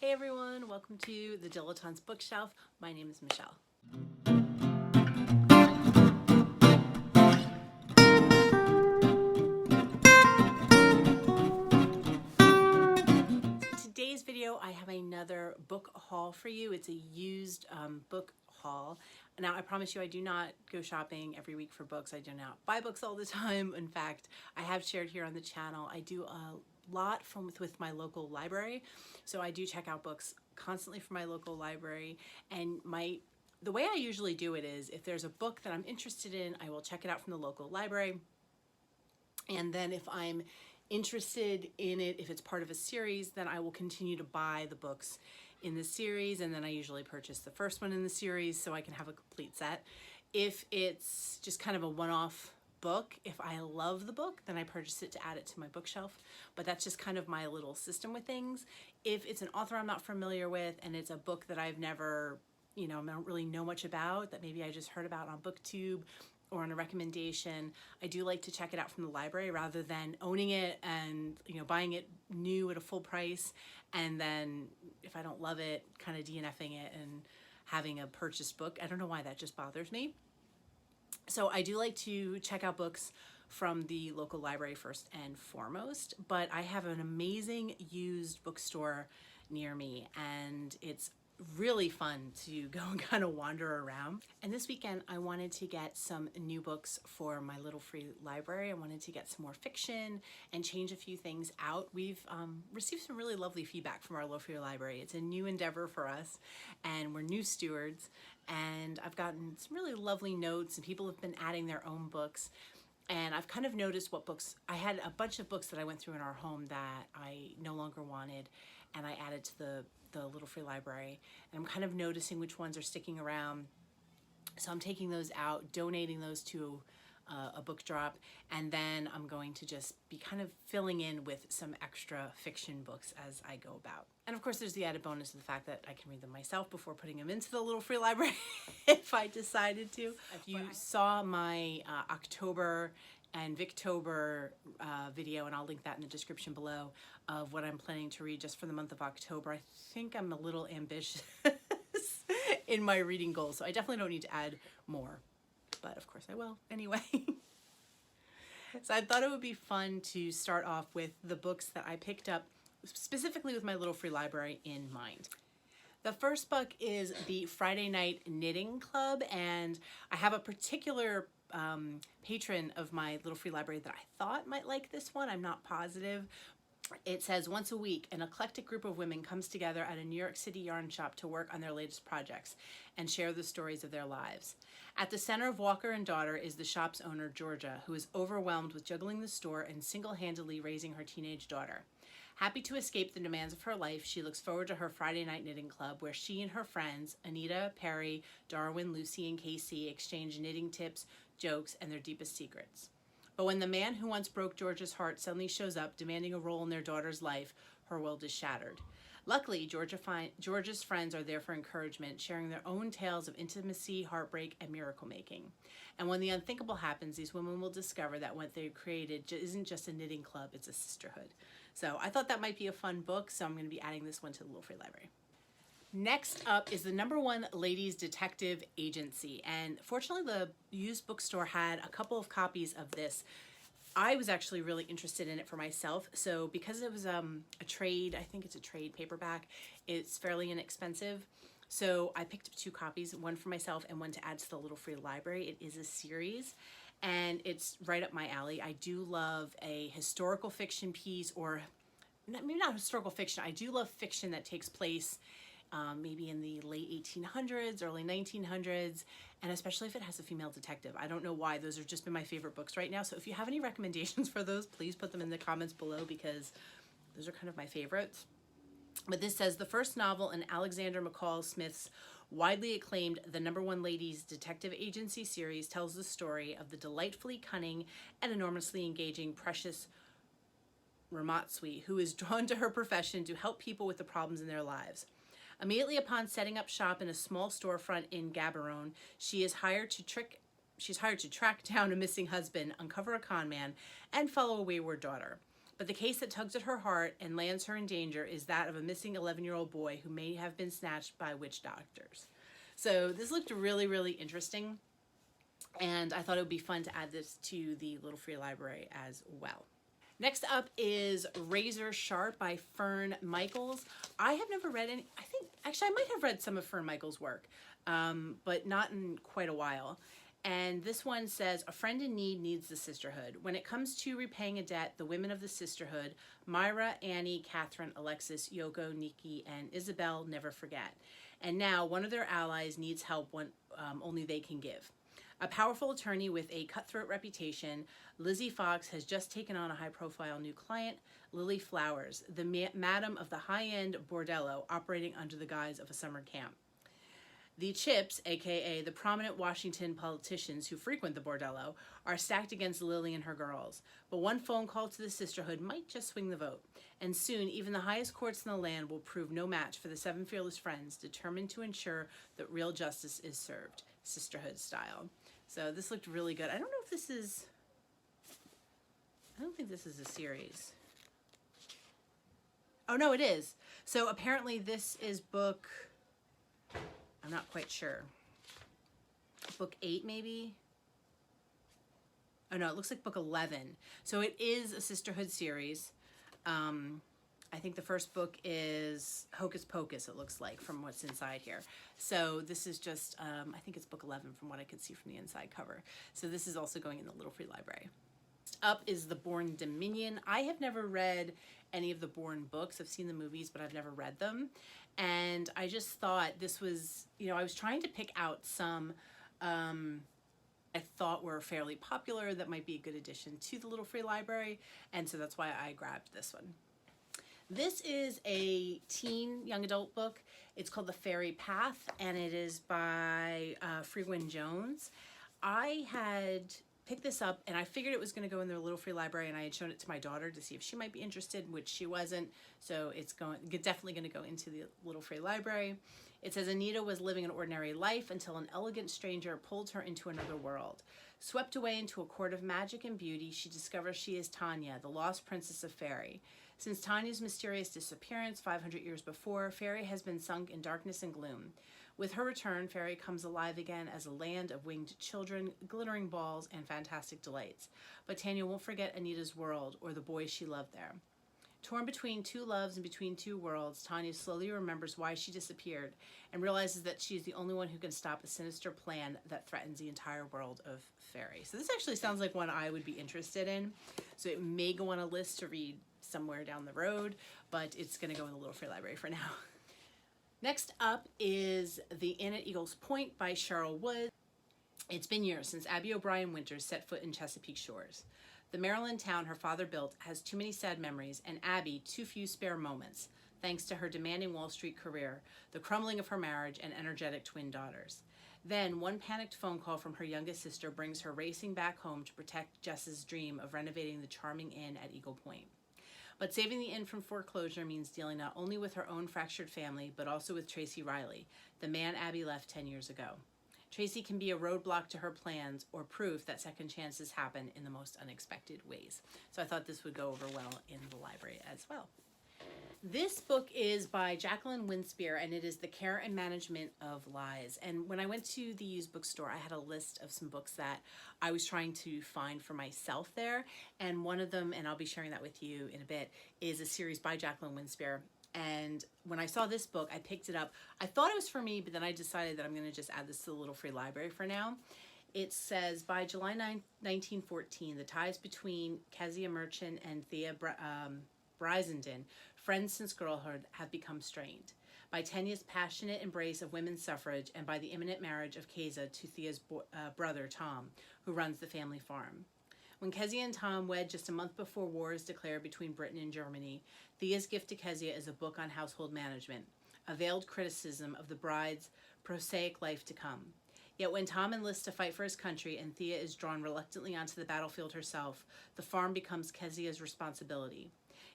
Hey everyone, welcome to the Dilettante's Bookshelf. My name is Michelle. Today's video, I have another book haul for you. It's a used book haul. Now, I promise you, I do not go shopping every week for books. I do not buy books all the time. In fact, I have shared here on the channel, I do a lot with my local library. So I do check out books constantly from my local library. And the way I usually do it is if there's a book that I'm interested in, I will check it out from the local library. And then if I'm interested in it, if it's part of a series, then I will continue to buy the books in the series, and then I usually purchase the first one in the series so I can have a complete set. If it's just kind of a one-off book, if I love the book, then I purchase it to add it to my bookshelf. But that's just kind of my little system with things. If it's an author I'm not familiar with and it's a book that I've never, I don't really know much about, that maybe I just heard about on BookTube or on a recommendation, I do like to check it out from the library rather than owning it and buying it new at a full price, and then if I don't love it, kind of DNFing it and having a purchased book. I don't know why that just bothers me. So I do like to check out books from the local library first and foremost, but I have an amazing used bookstore near me, and it's really fun to go and kind of wander around. And this weekend I wanted to get some new books for my little free library. I wanted to get some more fiction and change a few things out. We've received some really lovely feedback from our little free library. It's a new endeavor for us and we're new stewards, and I've gotten some really lovely notes and people have been adding their own books. And I've kind of noticed what books, I had a bunch of books that I went through in our home that I no longer wanted, and I added to the little free library, and I'm kind of noticing which ones are sticking around. So I'm taking those out, donating those to a book drop, and then I'm going to just be kind of filling in with some extra fiction books as I go about. And of course there's the added bonus of the fact that I can read them myself before putting them into the little free library if I decided to. If you saw my October and Victober video, and I'll link that in the description below, of what I'm planning to read just for the month of October, I think I'm a little ambitious in my reading goals, so I definitely don't need to add more, but of course I will anyway. So I thought it would be fun to start off with the books that I picked up specifically with my little free library in mind. The first book is the Friday Night Knitting Club, and I have a particular patron of my little free library that I thought might like this one. I'm not positive. It says, once a week, an eclectic group of women comes together at a New York City yarn shop to work on their latest projects and share the stories of their lives. At the center of Walker and Daughter is the shop's owner, Georgia, who is overwhelmed with juggling the store and single-handedly raising her teenage daughter. Happy to escape the demands of her life, she looks forward to her Friday night knitting club, where she and her friends, Anita, Perry, Darwin, Lucy, and Casey, exchange knitting tips, jokes, and their deepest secrets. But when the man who once broke Georgia's heart suddenly shows up, demanding a role in their daughter's life, her world is shattered. Luckily, Georgia's friends are there for encouragement, sharing their own tales of intimacy, heartbreak, and miracle making. And when the unthinkable happens, these women will discover that what they created isn't just a knitting club, it's a sisterhood. So I thought that might be a fun book, so I'm going to be adding this one to the Little Free Library. Next up is the #1 Ladies Detective Agency, and fortunately the used bookstore had a couple of copies of this. I was actually really interested in it for myself, so because it was a trade, I think it's a trade paperback, it's fairly inexpensive. So I picked up 2 copies, one for myself and one to add to the Little Free Library. It is a series, and it's right up my alley. I do love a historical fiction piece, or maybe not historical fiction, I do love fiction that takes place maybe in the late 1800s, early 1900s, and especially if it has a female detective. I don't know why, those have just been my favorite books right now. So if you have any recommendations for those, please put them in the comments below, because those are kind of my favorites. But this says, the first novel in Alexander McCall Smith's widely acclaimed The #1 Ladies Detective Agency series tells the story of the delightfully cunning and enormously engaging Precious Ramatsui, who is drawn to her profession to help people with the problems in their lives. Immediately upon setting up shop in a small storefront in Gaborone, she's hired to track down a missing husband, uncover a con man, and follow a wayward daughter. But the case that tugs at her heart and lands her in danger is that of a missing 11-year-old boy who may have been snatched by witch doctors. So this looked really, really interesting, and I thought it would be fun to add this to the Little Free Library as well. Next up is Razor Sharp by Fern Michaels. I have never read any, actually I might have read some of Fern Michaels' work, but not in quite a while. And this one says, a friend in need needs the sisterhood. When it comes to repaying a debt, the women of the sisterhood, Myra, Annie, Catherine, Alexis, Yoko, Nikki, and Isabel never forget. And now one of their allies needs help when only they can give. A powerful attorney with a cutthroat reputation, Lizzie Fox has just taken on a high-profile new client, Lily Flowers, the madam of the high-end bordello operating under the guise of a summer camp. The Chips, aka the prominent Washington politicians who frequent the bordello, are stacked against Lily and her girls. But one phone call to the sisterhood might just swing the vote. And soon, even the highest courts in the land will prove no match for the seven fearless friends determined to ensure that real justice is served, sisterhood style. So this looked really good. I don't know if this is, I don't think this is a series. Oh no, it is. So apparently this is book, I'm not quite sure. Book 8 maybe? Oh no, it looks like book 11. So it is a sisterhood series. I think the first book is Hocus Pocus, it looks like, from what's inside here. So this is just, I think it's book 11 from what I could see from the inside cover. So this is also going in the Little Free Library. Next up is The Bourne Dominion. I have never read any of the Bourne books. I've seen the movies, but I've never read them. And I just thought this was, you know, I was trying to pick out some I thought were fairly popular that might be a good addition to the Little Free Library. And so that's why I grabbed this one. This is a teen young adult book. It's called The Fairy Path, and it is by Freewin Jones. I had picked this up, and I figured it was going to go in the Little Free Library, and I had shown it to my daughter to see if she might be interested, which she wasn't. So it's definitely going to go into the Little Free Library. It says Anita was living an ordinary life until an elegant stranger pulled her into another world. Swept away into a court of magic and beauty, she discovers she is Tanya, the lost princess of Fairy. Since Tanya's mysterious disappearance 500 years before, Fairy has been sunk in darkness and gloom. With her return, Fairy comes alive again as a land of winged children, glittering balls, and fantastic delights. But Tanya won't forget Anita's world or the boys she loved there. Torn between two loves and between two worlds, Tanya slowly remembers why she disappeared and realizes that she's the only one who can stop a sinister plan that threatens the entire world of Fairy. So this actually sounds like one I would be interested in. So it may go on a list to read somewhere down the road, but it's going to go in the Little Free Library for now. Next up is The Inn at Eagles Point by Cheryl Woods. It's been years since Abby O'Brien Winters set foot in Chesapeake shores. The Maryland town her father built has too many sad memories, and Abby too few spare moments, thanks to her demanding Wall Street career, the crumbling of her marriage, and energetic twin daughters. Then, one panicked phone call from her youngest sister brings her racing back home to protect Jess's dream of renovating the charming inn at Eagle Point. But saving the inn from foreclosure means dealing not only with her own fractured family, but also with Tracy Riley, the man Abby left 10 years ago. Tracy can be a roadblock to her plans or proof that second chances happen in the most unexpected ways. So I thought this would go over well in the library as well. This book is by Jacqueline Winspear, and it is The Care and Management of Lies. And when I went to the used bookstore, I had a list of some books that I was trying to find for myself there. And one of them, and I'll be sharing that with you in a bit, is a series by Jacqueline Winspear. And when I saw this book, I picked it up. I thought it was for me, but then I decided that I'm going to just add this to the Little Free Library for now. It says, by July 9, 1914, the ties between Kezia Merchant and Thea Brizenden, friends since girlhood, have become strained. By Tanya's passionate embrace of women's suffrage, and by the imminent marriage of Kezia to Thea's brother, Tom, who runs the family farm. When Kezia and Tom wed just a month before war is declared between Britain and Germany, Thea's gift to Kezia is a book on household management, a veiled criticism of the bride's prosaic life to come. Yet when Tom enlists to fight for his country and Thea is drawn reluctantly onto the battlefield herself, the farm becomes Kezia's responsibility.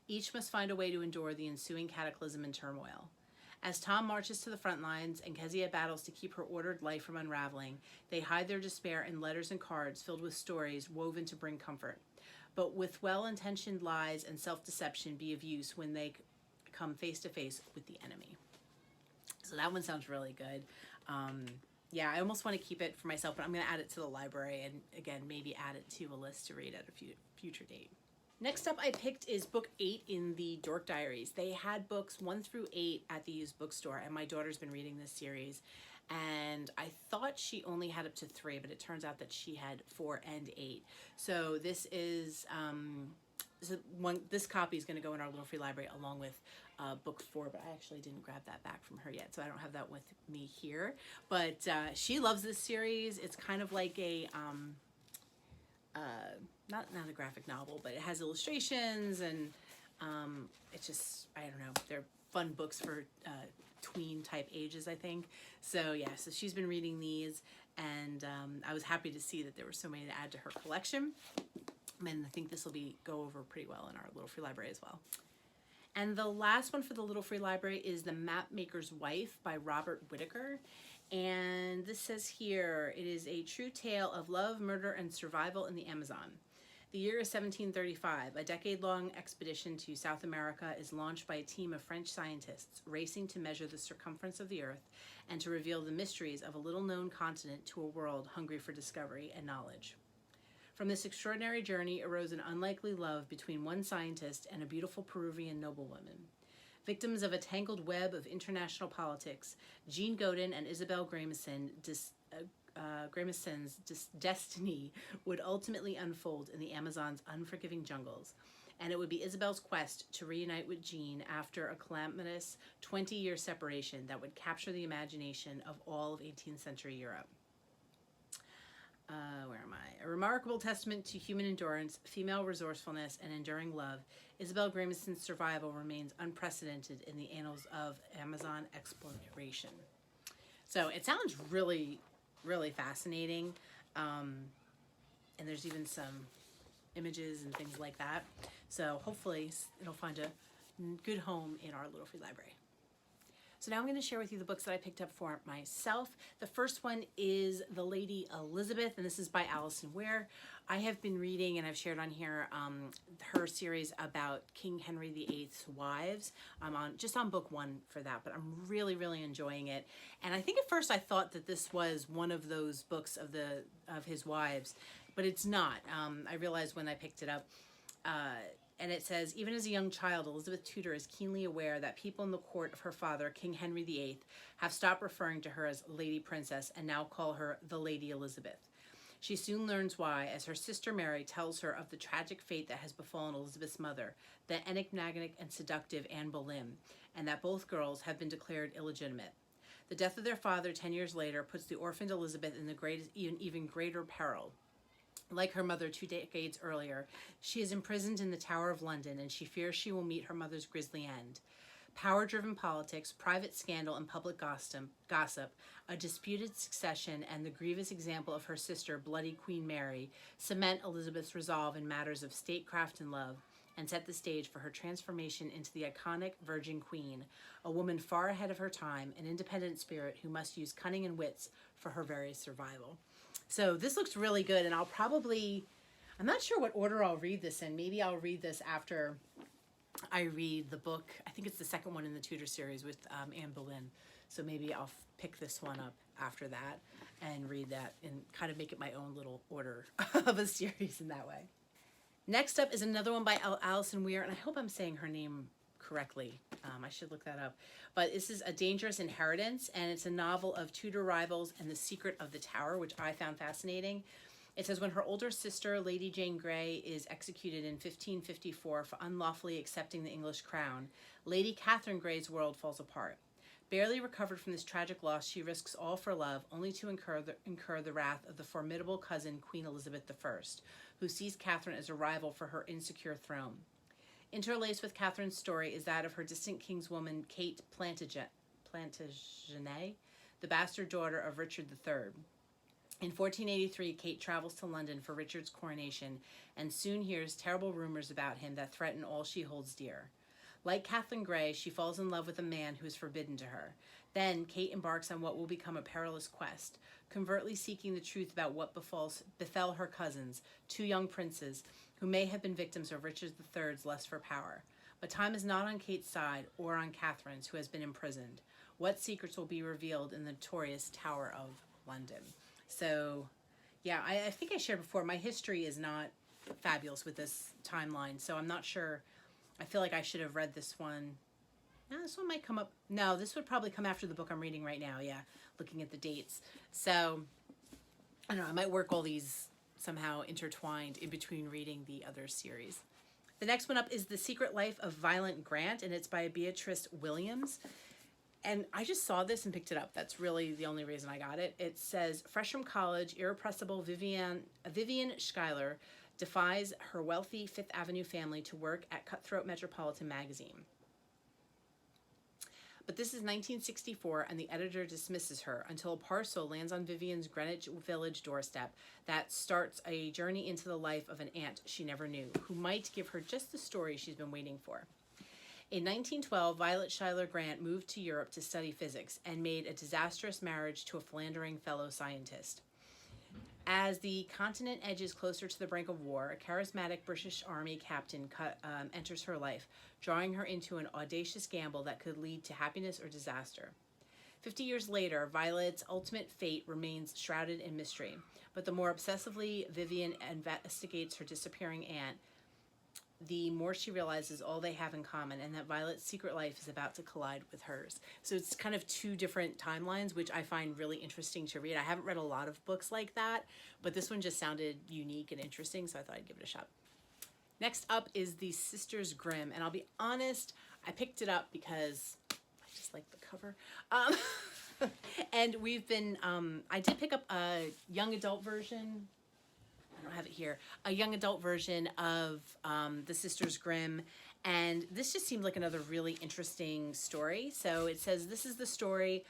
Each must find a way to endure the ensuing cataclysm and turmoil. As Tom marches to the front lines and Kezia battles to keep her ordered life from unraveling, they hide their despair in letters and cards filled with stories woven to bring comfort. but with well-intentioned lies and self-deception be of use when they come face to face with the enemy. So that one sounds really good. Yeah, I almost want to keep it for myself, but I'm going to add it to the library and, again, maybe add it to a list to read at a future date. Next up I picked is book 8 in the Dork Diaries. They had books 1 through 8 at the used bookstore, and my daughter's been reading this series. And I thought she only had up to 3, but it turns out that she had 4 and 8. So this is this copy is going to go in our Little Free Library along with book 4, but I actually didn't grab that back from her yet, so I don't have that with me here. But she loves this series. It's kind of like a not a graphic novel, but it has illustrations, and it's just, I don't know, they're fun books for tween type ages, I think. So yeah, so she's been reading these, and I was happy to see that there were so many to add to her collection. And I think this will go over pretty well in our Little Free Library as well. And the last one for the Little Free Library is The Mapmaker's Wife by Robert Whitaker. And this says here, it is a true tale of love, murder, and survival in the Amazon. The year is 1735. A decade-long expedition to South America is launched by a team of French scientists racing to measure the circumference of the Earth and to reveal the mysteries of a little-known continent to a world hungry for discovery and knowledge. From this extraordinary journey arose an unlikely love between one scientist and a beautiful Peruvian noblewoman. Victims of a tangled web of international politics, Jean Godin and Isabel Grameson's destiny would ultimately unfold in the Amazon's unforgiving jungles, and it would be Isabel's quest to reunite with Jean after a calamitous 20-year separation that would capture the imagination of all of 18th century Europe. Where am I? A remarkable testament to human endurance, female resourcefulness, and enduring love, Isabel Grameson's survival remains unprecedented in the annals of Amazon exploration. So it sounds really, really fascinating. And there's even some images and things like that. So hopefully it'll find a good home in our Little Free Library. So now I'm going to share with you the books that I picked up for myself. The first one is The Lady Elizabeth, and this is by Alison Ware. I have been reading, and I've shared on here, her series about King Henry VIII's wives. I'm just on book 1 for that, but I'm really, really enjoying it. And I think at first I thought that this was one of those books of his wives, but it's not. I realized when I picked it up. And it says, even as a young child, Elizabeth Tudor is keenly aware that people in the court of her father, King Henry VIII, have stopped referring to her as Lady Princess and now call her the Lady Elizabeth. She soon learns why, as her sister Mary tells her of the tragic fate that has befallen Elizabeth's mother, the enigmatic and seductive Anne Boleyn, and that both girls have been declared illegitimate. The death of their father 10 years later puts the orphaned Elizabeth in even greater peril. Like her mother 2 decades earlier, she is imprisoned in the Tower of London, and she fears she will meet her mother's grisly end. Power-driven politics, private scandal, and public gossip, a disputed succession, and the grievous example of her sister, Bloody Queen Mary, cement Elizabeth's resolve in matters of statecraft and love, and set the stage for her transformation into the iconic Virgin Queen, a woman far ahead of her time, an independent spirit who must use cunning and wits for her very survival. So this looks really good, and I'm not sure what order I'll read this in. Maybe I'll read this after I read the book. I think it's the second one in the Tudor series with Anne Boleyn. So maybe I'll pick this one up after that and read that and kind of make it my own little order of a series in that way. Next up is another one by Alison Ware, and I hope I'm saying her name correctly. I should look that up. But this is A Dangerous Inheritance, and it's a novel of Tudor rivals and the secret of the Tower, which I found fascinating. It says, when her older sister, Lady Jane Grey, is executed in 1554 for unlawfully accepting the English crown, Lady Catherine Grey's world falls apart. Barely recovered from this tragic loss, she risks all for love, only to incur the wrath of the formidable cousin, Queen Elizabeth I, who sees Catherine as a rival for her insecure throne. Interlaced with Catherine's story is that of her distant kingswoman, Kate Plantagenet, the bastard daughter of Richard III. In 1483, Kate travels to London for Richard's coronation and soon hears terrible rumors about him that threaten all she holds dear. Like Catherine Grey, she falls in love with a man who is forbidden to her. Then, Kate embarks on what will become a perilous quest, covertly seeking the truth about what befell her cousins, 2 young princes, who may have been victims of Richard III's lust for power. But time is not on Kate's side or on Catherine's, who has been imprisoned. What secrets will be revealed in the notorious Tower of London? So, yeah, I think I shared before, my history is not fabulous with this timeline, so I'm not sure. I feel like I should have read this one. No, this one might come up. No, this would probably come after the book I'm reading right now, yeah, looking at the dates. So, I don't know, I might work all these somehow intertwined in between reading the other series. The next one up is The Secret Life of Violent Grant, and it's by Beatrice Williams. And I just saw this and picked it up. That's really the only reason I got it. It says, fresh from college, irrepressible Vivian Schuyler defies her wealthy Fifth Avenue family to work at Cutthroat Metropolitan Magazine. But this is 1964, and the editor dismisses her until a parcel lands on Vivian's Greenwich Village doorstep that starts a journey into the life of an aunt she never knew, who might give her just the story she's been waiting for. In 1912, Violet Schuyler Grant moved to Europe to study physics and made a disastrous marriage to a philandering fellow scientist. As the continent edges closer to the brink of war, a charismatic British Army captain enters her life, drawing her into an audacious gamble that could lead to happiness or disaster. 50 years later, Violet's ultimate fate remains shrouded in mystery, but the more obsessively Vivian investigates her disappearing aunt, the more she realizes all they have in common, and that Violet's secret life is about to collide with hers. So it's kind of two different timelines, which I find really interesting to read. I haven't read a lot of books like that, but this one just sounded unique and interesting, so I thought I'd give it a shot. Next up is The Sisters Grimm, and I'll be honest, I picked it up because I just like the cover. And we've been, I did pick up a young adult version. I don't have it here, a young adult version of The Sisters Grimm, and this just seemed like another really interesting story. So it says, this is the story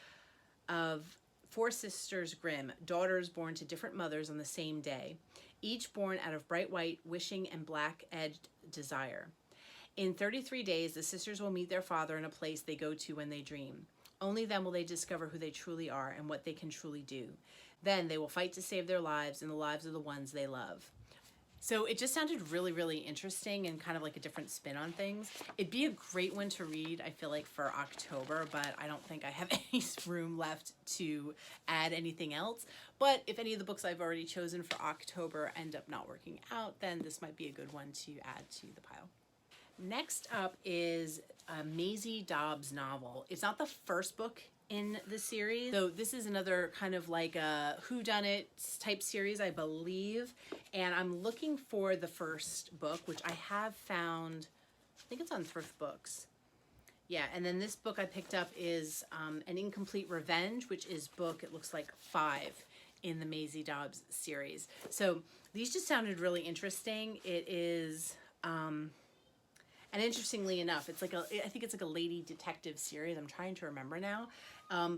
of 4 sisters Grimm, daughters born to different mothers on the same day, each born out of bright white wishing and black-edged desire. In 33 days, the sisters will meet their father in a place they go to when they dream. Only then will they discover who they truly are and what they can truly do. Then they will fight to save their lives and the lives of the ones they love. So it just sounded really, really interesting and kind of like a different spin on things. It'd be a great one to read, I feel like, for October, but I don't think I have any room left to add anything else. But if any of the books I've already chosen for October end up not working out, then this might be a good one to add to the pile. Next up is a Maisie Dobbs novel. It's not the first book in the series. So this is another kind of like a whodunit type series, I believe. And I'm looking for the first book, which I have found, I think it's on Thrift Books. Yeah, and then this book I picked up is An Incomplete Revenge, which is book, it looks like 5 in the Maisie Dobbs series. So these just sounded really interesting. It is, and interestingly enough, it's like I think it's like a lady detective series. I'm trying to remember now.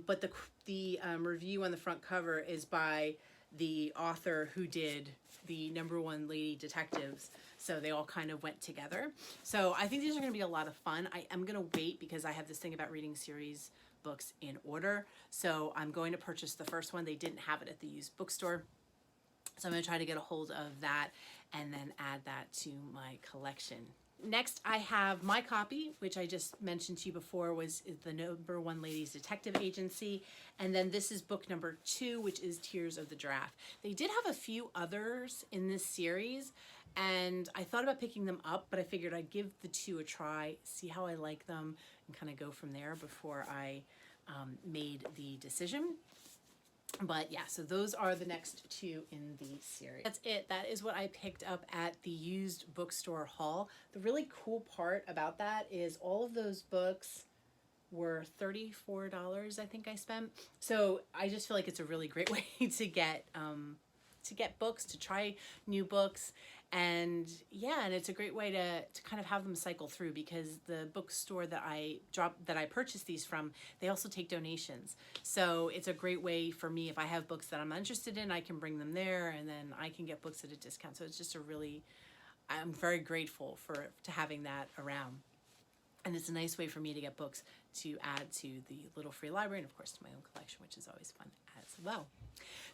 But the review on the front cover is by the author who did the #1 lady detectives. So they all kind of went together. So I think these are going to be a lot of fun. I'm going to wait because I have this thing about reading series books in order. So I'm going to purchase the first one. They didn't have it at the used bookstore. So I'm going to try to get a hold of that and then add that to my collection. Next, I have my copy, which I just mentioned to you before, is the #1 Ladies Detective Agency. And then this is book number 2, which is Tears of the Draft. They did have a few others in this series, and I thought about picking them up, but I figured I'd give the 2 a try, see how I like them, and kind of go from there before I made the decision. But yeah, so those are the next 2 in the series. That's it. That is what I picked up at the used bookstore haul. The really cool part about that is all of those books were $34, I think I spent. So I just feel like it's a really great way to get books, to try new books. And yeah, and it's a great way to kind of have them cycle through, because the bookstore that I purchased these from, they also take donations. So it's a great way for me, if I have books that I'm interested in, I can bring them there, and then I can get books at a discount. So it's just I'm very grateful to having that around. And it's a nice way for me to get books to add to the little free library and of course to my own collection, which is always fun as well.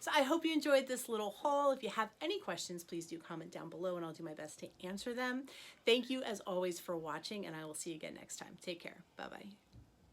So I hope you enjoyed this little haul. If you have any questions, please do comment down below and I'll do my best to answer them. Thank you as always for watching, and I will see you again next time. Take care. Bye-bye.